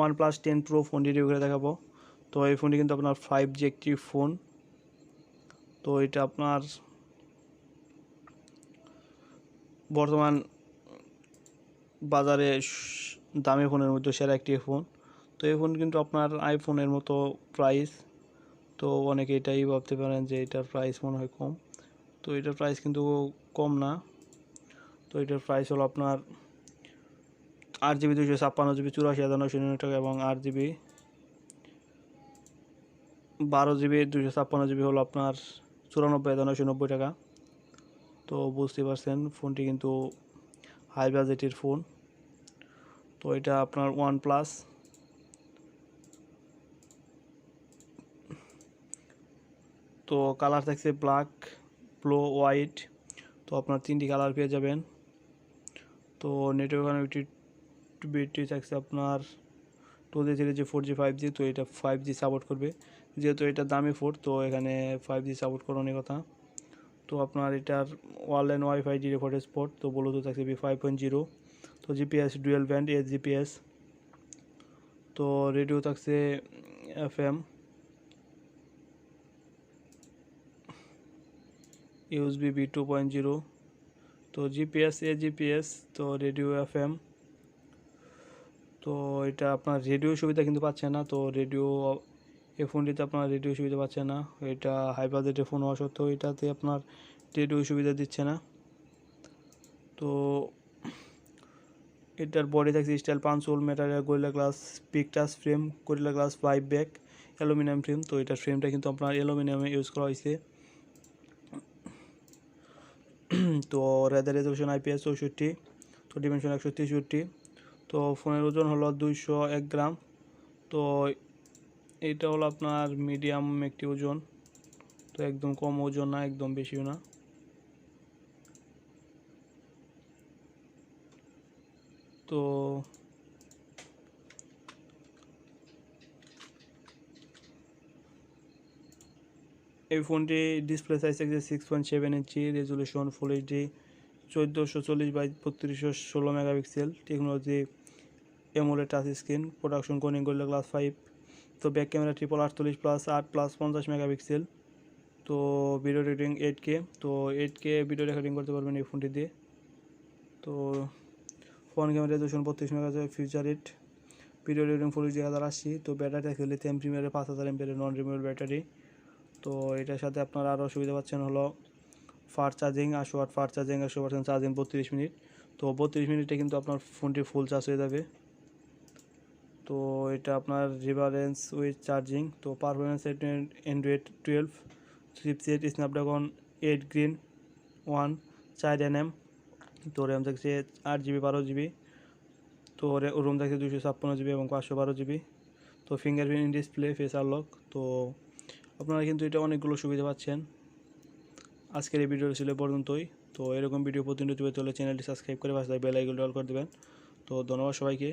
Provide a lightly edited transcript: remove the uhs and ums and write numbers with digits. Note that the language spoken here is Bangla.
OnePlus 10 Pro ফোনটি রিভিউ করে দেখাবো। তো এই ফোনটি কিন্তু আপনার 5G একটি ফোন। তো এটা আপনার বর্তমান বাজারে দামি ফোনের মধ্যে সেরা একটি ফোন। তো এই ফোন কিন্তু আপনার আইফোনের মতো প্রাইস। তো অনেকে এটাই ভাবতে পারেন যে এটার প্রাইস মনে হয় কম। তো এটার প্রাইস কিন্তু কম না। তো এটার প্রাইস হলো আপনার 8GB 256GB 84,999 টাকা এবং 8GB 12GB 256GB হলো আপনার 94,990 টাকা। তো বুঝতে পারছেন ফোনটি কিন্তু হাই বাজেটের ফোন। তো এটা আপনার OnePlus। তো কালার থাকছে ব্ল্যাক, ব্লু, হোয়াইট। তো আপনার 3টি কালার পেয়ে যাবেন। তো নেটওয়ার্ক কানেক্টিভিটি থাকছে আপনার 2G 3G 4G 5G। তো এটা 5G সাপোর্ট করবে, যেহেতু এটা দামি ফোন তো এখানে 5G সাপোর্ট করার কথা। তো আপনার এটার অনলাইন ওয়াইফাই ডিরেক্ট হটস্পট। তো ব্লুটুথ থাকছে 5.0। তো জিপিএস ডুয়েল ব্যান্ড জিপিএস। তো রেডিও থাকছে FM, USB B 2.0। তো জিপিএস জিপিএস। তো রেডিও FM। তো এটা আপনার রেডিও সুবিধা কিন্তু পাচ্ছে না। তো রেডিও এই ফোনটিতে আপনার রেডিও সুবিধা পাচ্ছে না। এটা হাই বাজেটের ফোন হওয়া সত্ত্বেও এটাতে আপনার রেডিও সুবিধা দিচ্ছে না। তো এটার বডি থাকছে স্টাইল পাঁচশোল ম্যাটেরিয়াল গরিলা গ্লাস পিক touch frame, Gorilla Glass 5 back, aluminium frame. তো এটার ফ্রেমটা কিন্তু আপনার অ্যালুমিনিয়ামে ইউজ করা হয়েছে। তো রেজার রেজলিউশন IPS 64। তো ডিমেনশন 163। তো ফোনের ওজন হলো 201 গ্রাম। তো এইটা হলো আপনার মিডিয়াম একটি ওজন। তো একদম কম ওজন না, একদম বেশিও না। তো এই ফোনটি ডিসপ্লে সাইজ থাকছে 6.7 inch, resolution full HD 1440x3216 megapixel, technology AMOLED touch screen, production Corning Gorilla Glass 5। তো ব্যাক ক্যামেরা 888+8 প্লাস 50 মেগাপিক্সেল। তো ভিডিও রেকর্ডিং 8K। তো 8K ভিডিও রেকর্ডিং করতে পারবেন এই ফোনটি দিয়ে। তো phone camera resolution 32 megapixel, future rate video recording full HD 1080। তো ব্যাটারি আছে লিথিয়াম প্রিমিয়ারের 5000 mAh নন রিমুভেবল ব্যাটারি। তো এটার সাথে আপনারা আরও সুবিধা পাচ্ছেন হলো fast charging 800 watt fast charging, 100% charging 32 minute. তো 32 মিনিটে কিন্তু আপনার ফোনটি ফুল চার্জ হয়ে যাবে। তো এটা আপনার রিভারেন্স উইথ চার্জিং। তো performance Android 12 chipset Snapdragon 8 green 1 4nm। তো র্যাম থাকছে 8GB 12GB। তো রোম থাকছে 256GB এবং 512GB। তো ফিঙ্গারপ্রিন্ট ডিসপ্লে, ফেস আনলক। তো আপনারা কিন্তু এটা অনেকগুলো সুবিধা পাচ্ছেন। আজকের এই ভিডিওটি ছিল পর্যন্তই। তো এরকম ভিডিও প্রতিনিয়ত পেতে হলে চ্যানেলটি সাবস্ক্রাইব করে পাশে বেল আইকনটি অল করে দেবেন। তো ধন্যবাদ সবাইকে।